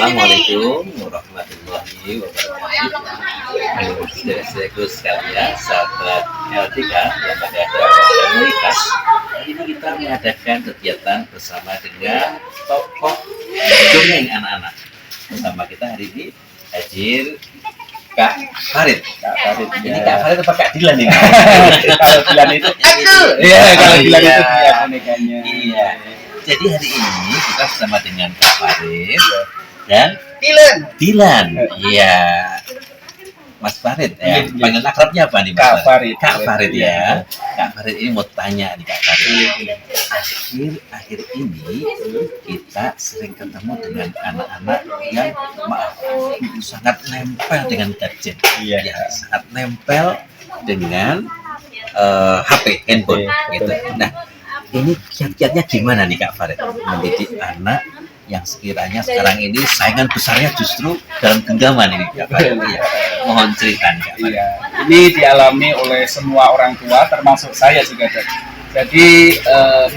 Assalamualaikum warahmatullahi wabarakatuh. Saudara-saudaraku sekalian, sahabat LTK, Lembaga Dakwah Komunitas. Hari ini kita mengadakan kegiatan bersama dengan tokoh dongeng anak-anak. Bersama kita hari ini hadir Kak Farid. Ini Kak Farid atau Kak Dilan ini? Kalau Dilan itu aku. Iya, kalau Dilan itu dia bonekanya. Iya. Jadi hari ini kita bersama dengan Kak Farid dan Dilan. Iya. Mas Farid ya. Panggil akrabnya apa nih, Mas? Kak Farid. Kak Farid ya. Kak Farid ini mau tanya nih Kak Farid. Akhir ini kita sering ketemu dengan anak-anak yang maaf sangat nempel dengan gadget. Iya. Ya, sangat nempel dengan HP, handphone gitu. Nah, ini kiat-kiatnya gimana nih Kak Farid mendidik anak yang sekiranya sekarang ini saingan besarnya justru dalam genggaman ini Kak Farid? Iya. Mohon cerita nih Kak Farid. Iya. Ini dialami oleh semua orang tua, termasuk saya juga. Jadi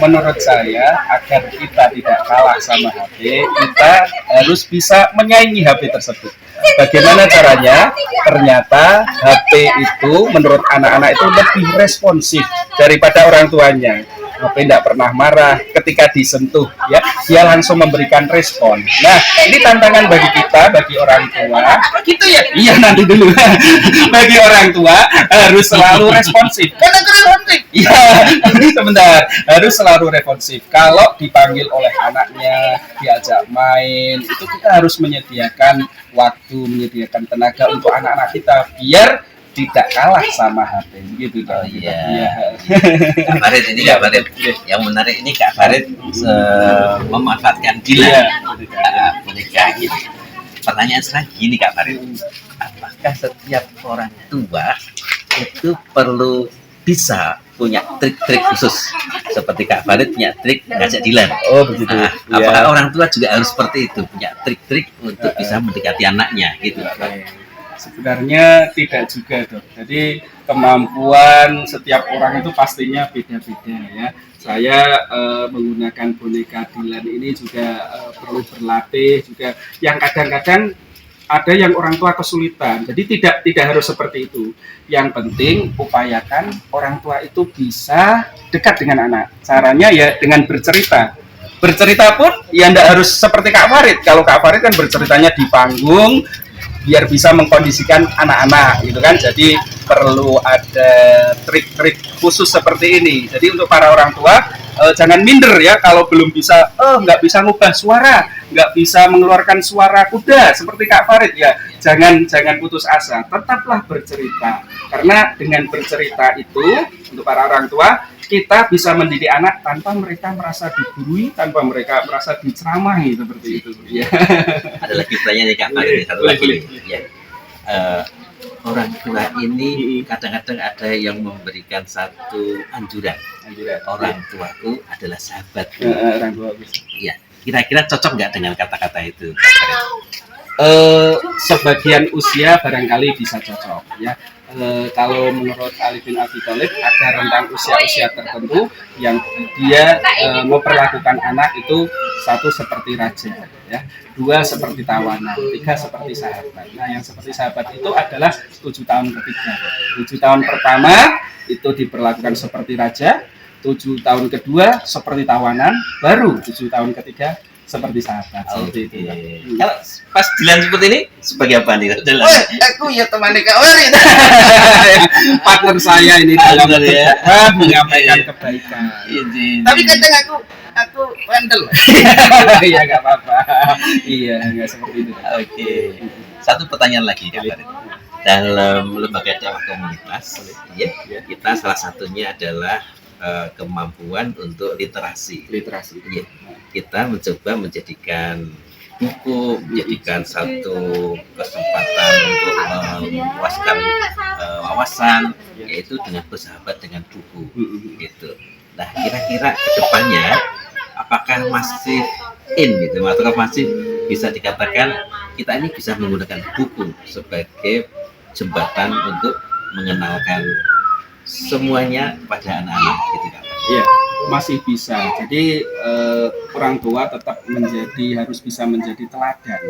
menurut saya agar kita tidak kalah sama HP, kita harus bisa menyaingi HP tersebut. Bagaimana caranya? Ternyata HP itu menurut anak-anak itu lebih responsif daripada orang tuanya. HP tidak pernah marah ketika disentuh, ya dia langsung memberikan respon. Nah, ini tantangan bagi kita, bagi orang tua. Gitu ya? Iya, nanti dulu. Bagi orang tua harus selalu responsif. Iya, sebentar. Harus selalu responsif. Kalau dipanggil oleh anaknya, diajak main, itu kita harus menyediakan waktu, menyediakan tenaga untuk anak-anak kita biar tidak kalah sama HP gitu kan. Iya. Kak Farid ini Kak Farid yang menarik ini Kak Farid memanfaatkan Dilan boneka gitu. Pertanyaan sekarang gini Kak Farid, apakah setiap orang tua itu perlu bisa punya trik-trik khusus seperti Kak Farid punya trik ngajak Dilan? Oh begitu. Apakah orang tua juga harus seperti itu, punya trik-trik untuk bisa mendekati anaknya gitu? Sebenarnya tidak juga dok. Jadi kemampuan setiap orang itu pastinya beda-beda ya. Saya menggunakan boneka Dilan ini juga perlu berlatih juga. Yang kadang-kadang ada yang orang tua kesulitan. Jadi tidak harus seperti itu. Yang penting upayakan orang tua itu bisa dekat dengan anak. Caranya ya dengan bercerita. Bercerita pun ya tidak harus seperti Kak Farid. Kalau Kak Farid kan berceritanya di panggung biar bisa mengkondisikan anak-anak gitu kan. Jadi perlu ada trik-trik khusus seperti ini. Jadi untuk para orang tua jangan minder ya kalau belum bisa nggak bisa ngubah suara, nggak bisa mengeluarkan suara kuda seperti Kak Farid ya. Jangan putus asa, tetaplah bercerita. Karena dengan bercerita itu untuk para orang tua kita bisa mendidik anak tanpa mereka merasa digurui, tanpa mereka merasa diceramahi seperti itu. Ya. Ada lagi pertanyaan nih Kak Farid, satu lagi nih. Ya. Orang tua ini kadang-kadang ada yang memberikan satu anjuran. Orang tuaku adalah sahabatku. Orang tua Iya. Kira-kira cocok nggak dengan kata-kata itu? Sebagian usia barangkali bisa cocok ya. Kalau menurut Ali bin Abi Thalib ada rentang usia-usia tertentu yang dia memperlakukan anak itu satu seperti raja ya, dua seperti tawanan, tiga seperti sahabat. Nah yang seperti sahabat itu adalah 7 tahun ketiga. 7 tahun pertama itu diperlakukan seperti raja, 7 tahun kedua seperti tawanan, baru 7 tahun ketiga seperti sahabat. Seperti itu. Kalau pas Dilan seperti ini sebagai apa nih? Aku ya teman Kak Farid. Partner saya ini dalam menyampaikan kebaikan. Tapi kadang aku bandel. Iya nggak apa-apa. Iya nggak seperti itu. Oke. Satu pertanyaan lagi Kak Farid. Dalam lembaga dakwah komunitas, ya, kita salah satunya adalah kemampuan untuk literasi. Ya. Kita mencoba menjadikan buku, menjadikan satu kesempatan untuk meluaskan wawasan, yaitu dengan bersahabat dengan buku. Gitu. Nah, kira-kira kedepannya apakah masih gitu, atau masih bisa dikatakan kita ini bisa menggunakan buku sebagai jembatan untuk mengenalkan semuanya pada anak-anak gitu kan? Iya. masih bisa. Jadi orang tua tetap harus bisa menjadi teladan.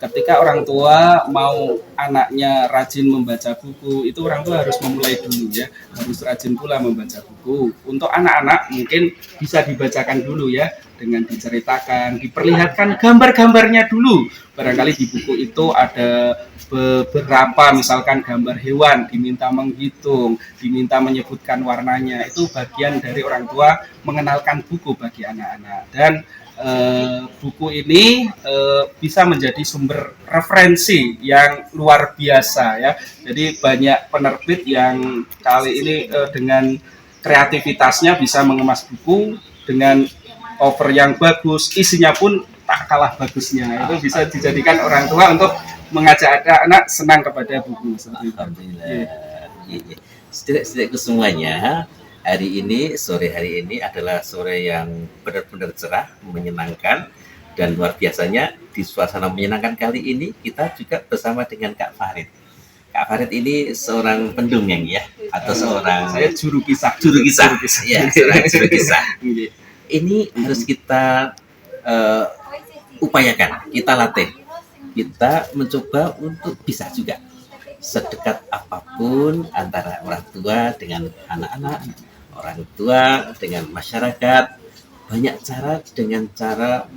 Ketika orang tua mau anaknya rajin membaca buku, itu orang tua harus memulai dulu ya, harus rajin pula membaca buku. Untuk anak-anak mungkin bisa dibacakan dulu ya, dengan diceritakan, diperlihatkan gambar-gambarnya dulu. Barangkali di buku itu ada beberapa misalkan gambar hewan, diminta menghitung, diminta menyebutkan warnanya. Itu bagian dari orang tua mengenalkan buku bagi anak-anak. Dan buku ini bisa menjadi sumber referensi yang luar biasa ya. Jadi banyak penerbit yang kali ini dengan kreativitasnya bisa mengemas buku dengan cover yang bagus, isinya pun tak kalah bagusnya. Itu bisa dijadikan orang tua untuk mengajak anak-anak senang kepada buku. Alhamdulillah. Setidaknya semuanya, sore hari ini adalah sore yang benar-benar cerah, menyenangkan, dan luar biasanya di suasana menyenangkan kali ini kita juga bersama dengan Kak Farid. Kak Farid ini seorang pendongeng ya, atau seorang saya juru kisah. Ya, seorang juru kisah. Ini harus kita upayakan, kita latih, kita mencoba untuk bisa juga sedekat apapun antara orang tua dengan anak-anak, orang tua dengan masyarakat. Banyak cara dengan cara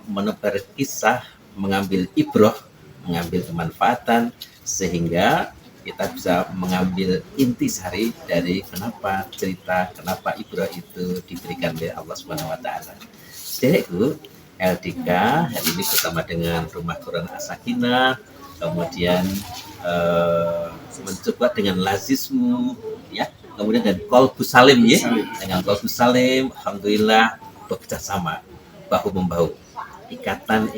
menebar kisah, mengambil ibroh, mengambil kemanfaatan, sehingga kita bisa mengambil intisari dari kenapa ibroh itu diberikan oleh Allah Subhanahu wa taala. Saudaraku, LDK hari ini bersama dengan Rumah Quran As-Sakinah, kemudian mencoba dengan lazismu ya, kemudian dan Qalbus Salim ya, dengan Qalbus Salim, alhamdulillah bekerja sama bahu membahu. Ikatan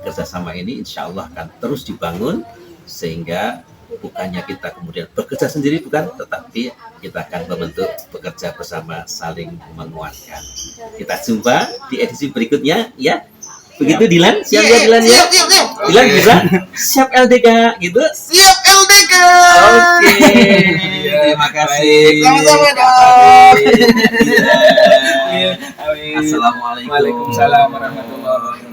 kerjasama ini insya Allah akan terus dibangun, sehingga bukannya kita kemudian bekerja sendiri, bukan, tetapi kita akan membentuk bekerja bersama, saling menguatkan. Kita jumpa di edisi berikutnya ya. Begitu Dilan? Siap ya Dilan ya? Dilan bisa? Siap LDK gitu? Siap LDK. Oke. Terima kasih. Sama-sama dong. Assalamualaikum. Waalaikumsalam warahmatullahi wabarakatuh.